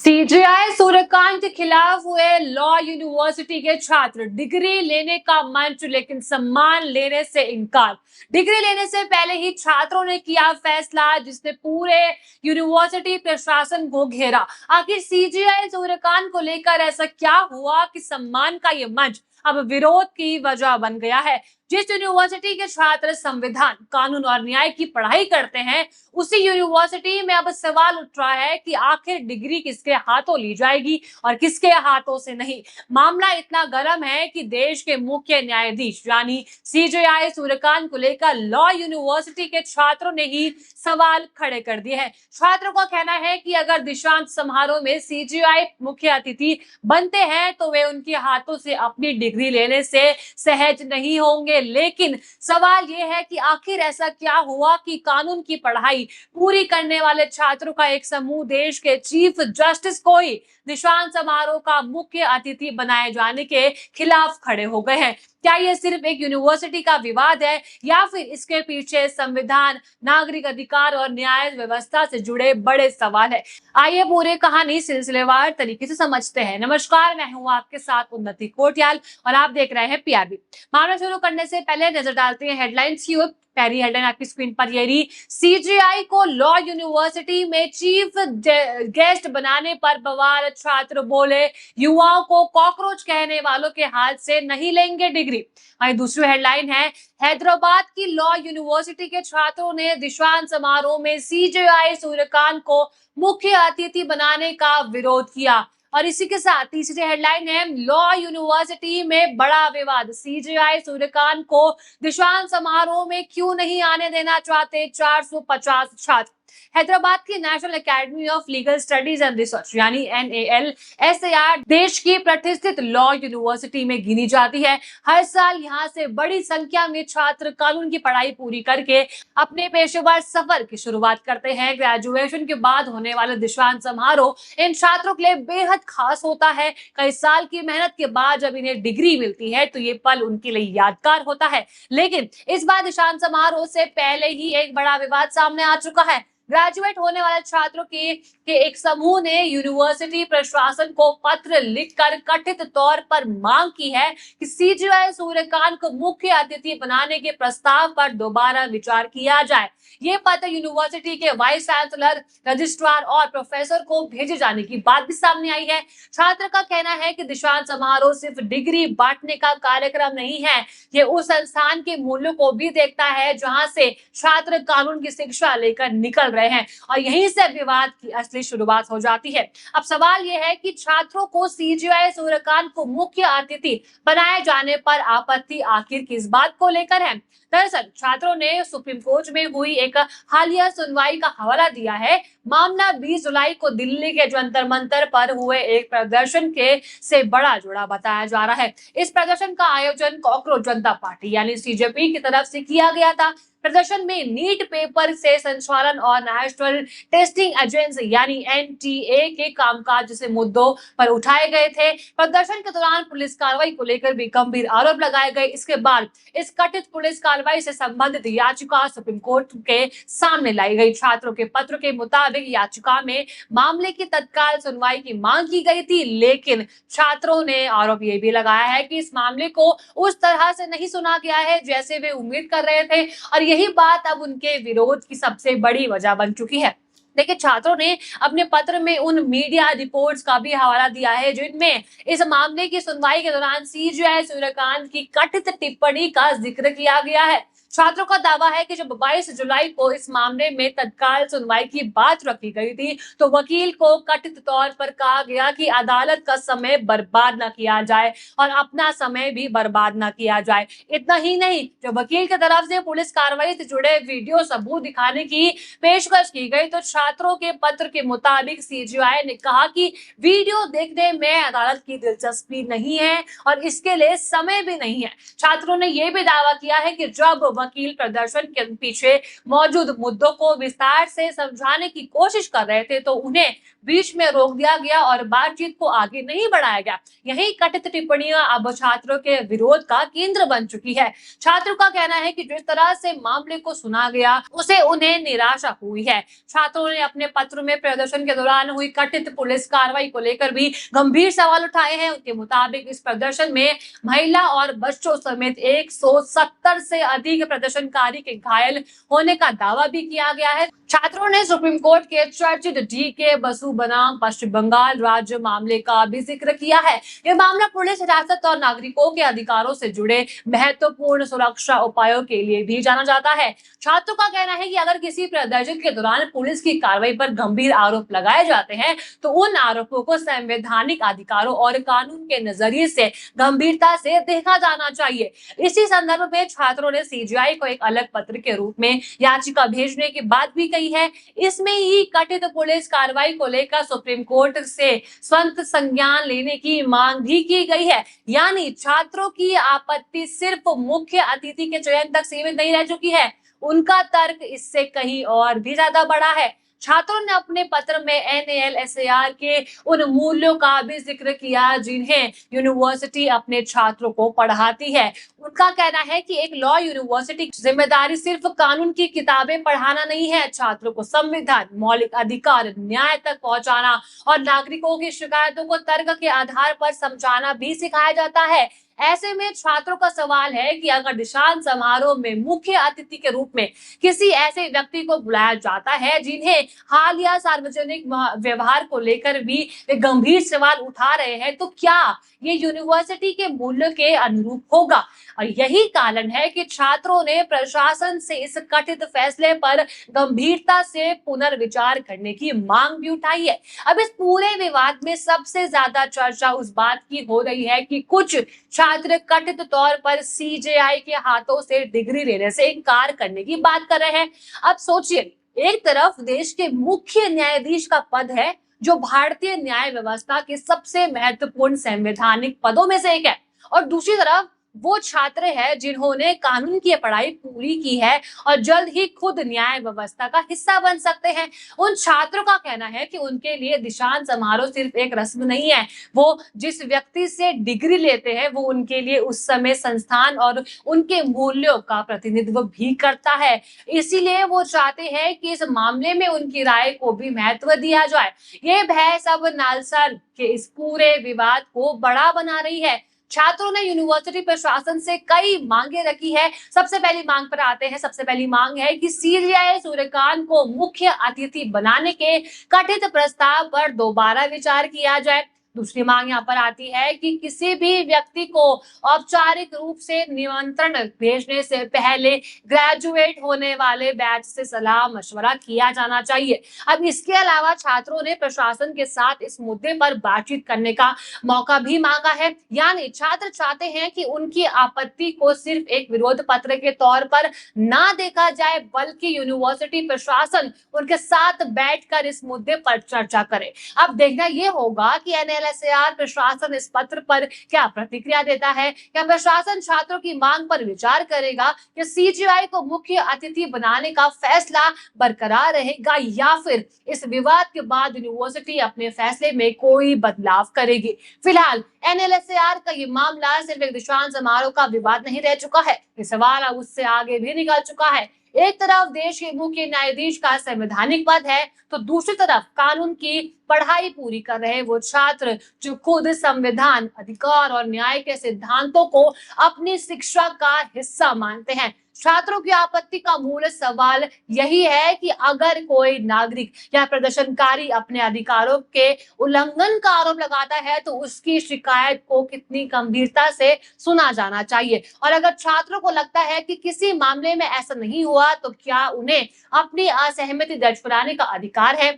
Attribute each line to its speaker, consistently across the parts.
Speaker 1: CJI Suryakant के खिलाफ हुए लॉ यूनिवर्सिटी के छात्र डिग्री लेने का मंच लेकिन सम्मान लेने से इनकार। डिग्री लेने से पहले ही छात्रों ने किया फैसला जिसने पूरे यूनिवर्सिटी प्रशासन को घेरा। आखिर सीजेआई सूर्यकांत को लेकर ऐसा क्या हुआ कि सम्मान का ये मंच अब विरोध की वजह बन गया है। जिस यूनिवर्सिटी के छात्र संविधान, कानून और न्याय की पढ़ाई करते हैं, उसी यूनिवर्सिटी में अब सवाल उठ रहा है कि आखिर डिग्री किसके हाथों ली जाएगी और किसके हाथों से नहीं। मामला इतना गर्म है कि देश के मुख्य न्यायाधीश यानी सीजेआई सूर्यकांत को लेकर लॉ यूनिवर्सिटी के छात्रों ने ही सवाल खड़े कर दिए हैं। छात्रों का कहना है कि अगर दीक्षांत समारोह में सीजेआई मुख्य अतिथि बनते हैं तो वे उनके हाथों से अपनी डिग्री लेने से सहज नहीं होंगे। लेकिन सवाल यह है कि आखिर ऐसा क्या हुआ कि कानून की पढ़ाई पूरी करने वाले छात्रों का एक समूह देश के चीफ जस्टिस को ही दीक्षांत समारोह का मुख्य अतिथि बनाए जाने के खिलाफ खड़े हो गए हैं। क्या यह सिर्फ एक यूनिवर्सिटी का विवाद है या फिर इसके पीछे संविधान, नागरिक अधिकार और न्याय व्यवस्था से जुड़े बड़े सवाल है। आइए पूरी कहानी सिलसिलेवार तरीके से समझते हैं। नमस्कार, मैं हूं आपके साथ उन्नति कोटियाल और आप देख रहे हैं पीआरबी। मामला शुरू करने से पहले नजर डालते हैं हेडलाइंस की ओर। पहली हेडलाइन आपकी स्क्रीन पर ये रही, सीजेआई को लॉ यूनिवर्सिटी में चीफ गेस्ट बनाने पर बवाल, छात्र बोले युवाओं को कॉकरोच कहने वालों के हाथ से नहीं लेंगे डिग्री। वहीं दूसरी हेडलाइन है, हैदराबाद की लॉ यूनिवर्सिटी के छात्रों ने दीक्षांत समारोह में सीजेआई सूर्यकांत को मुख्य अतिथि बनाने का विरोध किया। और इसी के साथ तीसरी हेडलाइन है, लॉ यूनिवर्सिटी में बड़ा विवाद, सीजेआई सूर्यकांत को दीक्षांत समारोह में क्यों नहीं आने देना चाहते 450 छात्र। हैदराबाद की national academy of legal studies and research यानी NALSAR देश की प्रतिष्ठित लॉ यूनिवर्सिटी में गिनी जाती है। हर साल यहाँ से बड़ी संख्या में छात्र कानून की पढ़ाई पूरी करके अपने पेशेवर सफर की शुरुआत करते हैं। ग्रेजुएशन के बाद होने वाले दीक्षांत समारोह इन छात्रों के लिए बेहद खास होता है। कई साल की मेहनत के बाद जब इन्हें डिग्री मिलती है तो ये पल उनके लिए यादगार होता है। लेकिन इस बार दीक्षांत समारोह से पहले ही एक बड़ा विवाद सामने आ चुका है। ग्रेजुएट होने वाले छात्रों के एक समूह ने यूनिवर्सिटी प्रशासन को पत्र लिखकर कथित तौर पर मांग की है कि सीजेआई सूर्यकांत को मुख्य अतिथि बनाने के प्रस्ताव पर दोबारा विचार किया जाए। ये पत्र यूनिवर्सिटी के वाइस चांसलर, रजिस्ट्रार और प्रोफेसर को भेजे जाने की बात भी सामने आई है। छात्र का कहना है कि दीक्षांत समारोह सिर्फ डिग्री बांटने का कार्यक्रम नहीं है, ये उस संस्थान के मूल्यों को भी देखता है जहां से छात्र कानून की शिक्षा लेकर निकल रहे हैं और यहीं से विवाद की असली शुरुआत हो जाती है। अब सवाल यह है कि छात्रों को सीजेआई सूर्यकांत को मुख्य अतिथि बनाए जाने पर आपत्ति आखिर किस बात को लेकर है। दरअसल छात्रों ने सुप्रीम कोर्ट में हुई एक हालिया सुनवाई का हवाला दिया है। मामला 20 जुलाई को दिल्ली के जंतर मंतर पर हुए एक प्रदर्शन के से बड़ा जुड़ा बताया जा रहा है। इस प्रदर्शन का आयोजन कॉकरोच जनता पार्टी यानी सीजेपी की तरफ से किया गया था। प्रदर्शन में नीट पेपर से संचालन और नेशनल टेस्टिंग एजेंसी यानी NTA के कामकाज जैसे मुद्दों पर उठाए गए थे। प्रदर्शन के दौरान पुलिस कार्रवाई को लेकर भी गंभीर आरोप लगाए गए। इसके बाद इस कथित पुलिस कार्रवाई से संबंधित याचिका सुप्रीम कोर्ट के सामने लाई गई। छात्रों के पत्र के मुताबिक याचिका में मामले की तत्काल सुनवाई की मांग की गई थी, लेकिन छात्रों ने आरोप ये भी लगाया है कि इस मामले को उस तरह से नहीं सुना गया है जैसे वे उम्मीद कर रहे थे और यही बात अब उनके विरोध की सबसे बड़ी वजह बन चुकी है। देखिए, छात्रों ने अपने पत्र में उन मीडिया रिपोर्ट्स का भी हवाला दिया है जिनमें इस मामले की सुनवाई के दौरान सीजेआई सूर्यकांत की कथित टिप्पणी का जिक्र किया गया है। छात्रों का दावा है कि जब 22 जुलाई को इस मामले में तत्काल सुनवाई की बात रखी गई थी तो वकील को कथित तौर पर कहा गया कि अदालत का समय बर्बाद न किया जाए और अपना समय भी बर्बाद न किया जाए। इतना ही नहीं, जब वकील की तरफ से पुलिस कार्रवाई से जुड़े वीडियो सबूत दिखाने की पेशकश की गई तो छात्रों के पत्र के मुताबिक सीजेआई ने कहा कि वीडियो देखने में अदालत की दिलचस्पी नहीं है और इसके लिए समय भी नहीं है। छात्रों ने यह भी दावा किया है कि जब वकील प्रदर्शन के पीछे मौजूद मुद्दों को विस्तार से समझाने की कोशिश कर रहे थे तो उन्हें बीच में रोक दिया गया और बातचीत को आगे नहीं बढ़ाया गया। यही कथित टिप्पणियां अब छात्रों के विरोध का केंद्र बन चुकी है। छात्रों का कहना है कि जिस तरह से मामले को सुना गया उसे उन्हें निराशा हुई है। छात्रों ने अपने पत्र में प्रदर्शन के दौरान हुई कथित पुलिस कार्रवाई को लेकर भी गंभीर सवाल उठाए हैं। उनके मुताबिक इस प्रदर्शन में महिला और बच्चों समेत 170 से अधिक प्रदर्शनकारी के घायल होने का दावा भी किया गया है। छात्रों ने सुप्रीम कोर्ट के चर्चित DK बसु बनाम पश्चिम बंगाल राज्य मामले का भी जिक्र किया है। यह मामला पुलिस हिरासत और नागरिकों के अधिकारों से जुड़े महत्वपूर्ण सुरक्षा उपायों के लिए भी जाना जाता है। छात्रों का कहना है कि अगर किसी प्रदर्शन के दौरान पुलिस की कार्रवाई पर गंभीर आरोप लगाए जाते हैं तो उन आरोपों को संवैधानिक अधिकारों और कानून के नजरिए से गंभीरता से देखा जाना चाहिए। इसी संदर्भ में छात्रों ने CJI को एक अलग पत्र के रूप में याचिका भेजने की बात भी कही है। इसमें ही कथित पुलिस कार्रवाई को लेकर सुप्रीम कोर्ट से स्वतंत्र संज्ञान लेने की मांग भी की गई है। यानी छात्रों की आपत्ति सिर्फ मुख्य अतिथि के चयन तक सीमित नहीं रह चुकी है, उनका तर्क इससे कहीं और भी ज्यादा बड़ा है। छात्रों ने अपने पत्र में NALSAR के उन मूल्यों का भी जिक्र किया जिन्हें यूनिवर्सिटी अपने छात्रों को पढ़ाती है। उनका कहना है कि एक लॉ यूनिवर्सिटी की जिम्मेदारी सिर्फ कानून की किताबें पढ़ाना नहीं है, छात्रों को संविधान, मौलिक अधिकार, न्याय तक पहुंचाना और नागरिकों की शिकायतों को तर्क के आधार पर समझाना भी सिखाया जाता है। ऐसे में छात्रों का सवाल है कि अगर दीक्षांत समारोह में मुख्य अतिथि के रूप में किसी ऐसे व्यक्ति को बुलाया जाता है जिन्हें हालिया सार्वजनिक व्यवहार को लेकर भी वे गंभीर सवाल उठा रहे हैं, तो क्या ये यूनिवर्सिटी के मूल्य के अनुरूप होगा? और यही कारण है कि छात्रों ने प्रशासन से इस कथित फैसले पर गंभीरता से पुनर्विचार करने की मांग भी उठाई है। अब इस पूरे विवाद में सबसे ज्यादा चर्चा उस बात की हो रही है कि कुछ छात्र कथित तौर पर CJI के हाथों से डिग्री लेने से इनकार करने की बात कर रहे हैं। अब सोचिए, एक तरफ देश के मुख्य न्यायाधीश का पद है जो भारतीय न्याय व्यवस्था के सबसे महत्वपूर्ण संवैधानिक पदों में से एक है, और दूसरी तरफ वो छात्र है जिन्होंने कानून की पढ़ाई पूरी की है और जल्द ही खुद न्याय व्यवस्था का हिस्सा बन सकते हैं। उन छात्रों का कहना है कि उनके लिए दीक्षांत समारोह सिर्फ एक रस्म नहीं है, वो जिस व्यक्ति से डिग्री लेते हैं वो उनके लिए उस समय संस्थान और उनके मूल्यों का प्रतिनिधित्व भी करता है। इसीलिए वो चाहते हैं कि इस मामले में उनकी राय को भी महत्व दिया जाए। ये बहस अब नालसा के इस पूरे विवाद को बड़ा बना रही है। छात्रों ने यूनिवर्सिटी प्रशासन से कई मांगे रखी है। सबसे पहली मांग पर आते हैं। सबसे पहली मांग है कि CJI सूर्यकांत को मुख्य अतिथि बनाने के कथित प्रस्ताव पर दोबारा विचार किया जाए। दूसरी मांग यहाँ पर आती है कि किसी भी व्यक्ति को औपचारिक रूप से निमंत्रण भेजने से पहले ग्रेजुएट होने वाले बैच से सलाह मशवरा किया जाना चाहिए। अब इसके अलावा छात्रों ने प्रशासन के साथ इस मुद्दे पर बातचीत करने का मौका भी मांगा है। यानी छात्र चाहते हैं कि उनकी आपत्ति को सिर्फ एक विरोध पत्र के तौर पर ना देखा जाए, बल्कि यूनिवर्सिटी प्रशासन उनके साथ बैठकर इस मुद्दे पर चर्चा करे। अब देखना यह होगा कि NALSAR प्रशासन इस पत्र पर क्या प्रतिक्रिया देता है। क्या प्रशासन छात्रों की मांग पर विचार करेगा कि CJI को मुख्य अतिथि बनाने का फैसला बरकरार रहेगा, या फिर इस विवाद के बाद यूनिवर्सिटी अपने फैसले में कोई बदलाव करेगी। फिलहाल NALSAR का ये मामला सिर्फ एक दीक्षांत समारोह का विवाद नहीं रह चुका है, ये सवाल अब उससे आगे भी निकल चुका है। एक तरफ देश के मुख्य न्यायाधीश का संवैधानिक पद है, तो दूसरी तरफ कानून की पढ़ाई पूरी कर रहे वो छात्र जो खुद संविधान, अधिकार और न्याय के सिद्धांतों को अपनी शिक्षा का हिस्सा मानते हैं। छात्रों की आपत्ति का मूल सवाल यही है कि अगर कोई नागरिक या प्रदर्शनकारी अपने अधिकारों के उल्लंघन का आरोप लगाता है तो उसकी शिकायत को कितनी गंभीरता से सुना जाना चाहिए, और अगर छात्रों को लगता है कि किसी मामले में ऐसा नहीं हुआ तो क्या उन्हें अपनी असहमति दर्ज कराने का अधिकार है।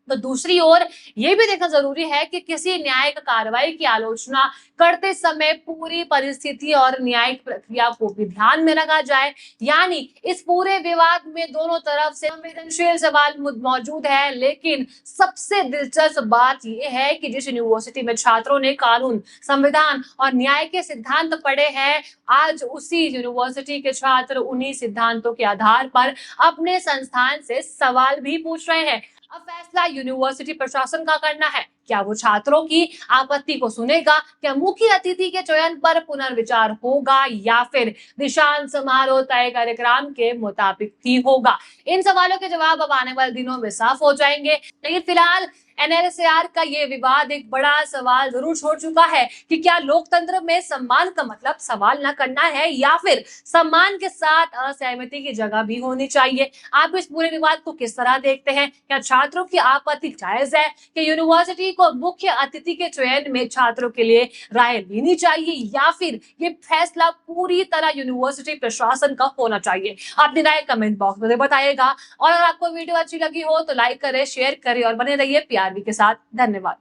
Speaker 1: तो दूसरी ओर ये भी देखना जरूरी है कि किसी न्यायिक कार्रवाई की आलोचना करते समय पूरी परिस्थिति और न्यायिक प्रक्रिया को भी ध्यान में रखा जाए। यानी इस पूरे विवाद में दोनों तरफ से संवेदनशील सवाल मौजूद है, लेकिन सबसे दिलचस्प बात यह है कि जिस यूनिवर्सिटी में छात्रों ने कानून, संविधान और न्याय के सिद्धांत पढ़े हैं, आज उसी यूनिवर्सिटी के छात्र उन्हीं सिद्धांतों के आधार पर अपने संस्थान से सवाल भी पूछ रहे हैं। अब फैसला यूनिवर्सिटी प्रशासन का करना है। क्या वो छात्रों की आपत्ति को सुनेगा? क्या मुख्य अतिथि के चयन पर पुनर्विचार होगा या फिर दीक्षांत समारोह तय कार्यक्रम के मुताबिक ही होगा? इन सवालों के जवाब अब आने वाले दिनों में साफ हो जाएंगे। लेकिन फिलहाल एनएलसीआर का ये विवाद एक बड़ा सवाल जरूर छोड़ चुका है कि क्या लोकतंत्र में सम्मान का मतलब सवाल न करना है या फिर सम्मान के साथ असहमति की जगह भी होनी चाहिए। आप इस पूरे विवाद को किस तरह देखते हैं? क्या छात्रों की आपत्ति जायज है कि यूनिवर्सिटी को मुख्य अतिथि के चयन में छात्रों के लिए राय लेनी चाहिए या फिर ये फैसला पूरी तरह यूनिवर्सिटी प्रशासन का होना चाहिए? अपनी राय कमेंट बॉक्स में बताइएगा। और अगर आपको वीडियो अच्छी लगी हो तो लाइक करें, शेयर करें और बने रहिए पीआरवी के साथ। धन्यवाद।